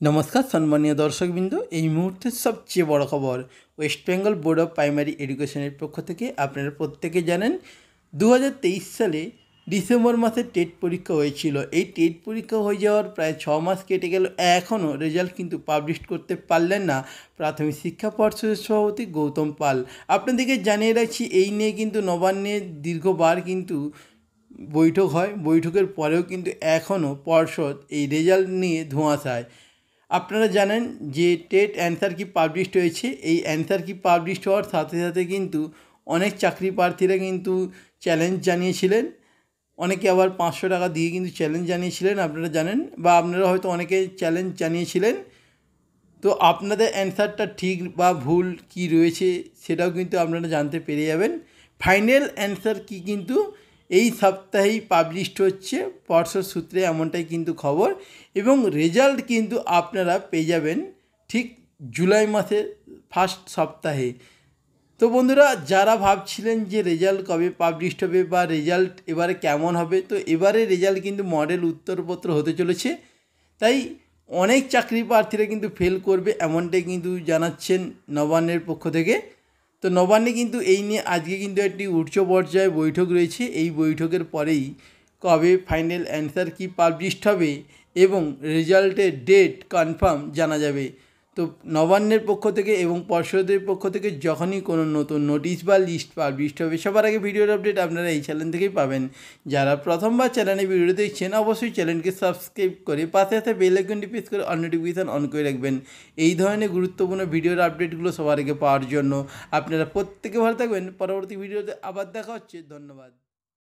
নমস্কার সম্মানীয় দর্শকবৃন্দ, এই মুহূর্তের সবচেয়ে বড় খবর West Bengal board of primary এডুকেশনের পক্ষ থেকে। আপনারা প্রত্যেকে জানেন 2023 সালে ডিসেম্বর মাসে টেট পরীক্ষা হয়েছিল। এই টেট পরীক্ষা হয়ে যাওয়ার প্রায় 6 মাস কেটে গেল, এখনও রেজাল্ট কিন্তু পাবলিশ করতে পারলেন না প্রাথমিক শিক্ষা পর্ষদের সভাপতি গৌতম পাল। আপনাদেরকে জানিয়ে রাখছি, এই নিয়ে কিন্তু নবান্নের দীর্ঘবার কিন্তু বৈঠক হয়, বৈঠকের পরেও কিন্তু এখনও পর্ষদ এই রেজাল্ট নিয়ে ধোঁয়াশায়। আপনারা জানেন যে টেট অ্যান্সার কি পাবলিশড হয়েছে। এই অ্যান্সার কি পাবলিশড হওয়ার সাথে সাথে কিন্তু অনেক চাকরি প্রার্থীরা কিন্তু চ্যালেঞ্জ জানিয়েছিলেন, অনেকে আবার 500 টাকা দিয়ে কিন্তু চ্যালেঞ্জ জানিয়েছিলেন। আপনারা জানেন, বা আপনারা হয়তো অনেকে চ্যালেঞ্জ জানিয়েছিলেন। তো আপনাদের অ্যান্সারটা ঠিক বা ভুল কি রয়েছে সেটাও কিন্তু আপনারা জানতে পেরে যাবেন। ফাইনাল অ্যান্সার কি কিন্তু এই সপ্তাহেই পাবলিশড হচ্ছে পর্ষদ সূত্রে, এমনটাই কিন্তু খবর। এবং রেজাল্ট কিন্তু আপনারা পেয়ে যাবেন ঠিক জুলাই মাসের ফার্স্ট সপ্তাহে। তো বন্ধুরা, যারা ভাবছিলেন যে রেজাল্ট কবে পাবলিশড হবে বা রেজাল্ট এবারে কেমন হবে, তো এবারে রেজাল্ট কিন্তু মডেল উত্তরপত্র হতে চলেছে। তাই অনেক চাকরি প্রার্থীরা কিন্তু ফেল করবে, এমনটাই কিন্তু জানাচ্ছেন নবান্নের পক্ষ থেকে। তো নবান্নে কিন্তু এই নিয়ে আজকে কিন্তু একটি উচ্চ পর্যায়ে বৈঠক রয়েছে। এই বৈঠকের পরেই কবে ফাইনাল অ্যান্সার কি পাবলিশড হবে এবং রেজাল্টের ডেট কনফার্ম জানা যাবে। তো নবান্নের পক্ষ থেকে এবং পর্ষদের পক্ষ থেকে যখনই কোনো নতুন নোটিশ বা লিস্ট পাবলিশড হবে, সবার আগে ভিডিওর আপডেট আপনারা এই চ্যানেল থেকেই পাবেন। যারা প্রথমবার চ্যানেলে ভিডিও দেখছেন, অবশ্যই চ্যানেলকে সাবস্ক্রাইব করে পাশে সাথে বেল আইকনটি প্রেস করে অল নোটিফিকেশান অন করে রাখবেন এই ধরনের গুরুত্বপূর্ণ ভিডিওর আপডেটগুলো সবার আগে পাওয়ার জন্য। আপনারা প্রত্যেকে ভালো থাকবেন। পরবর্তী ভিডিওতে আবার দেখা হচ্ছে। ধন্যবাদ।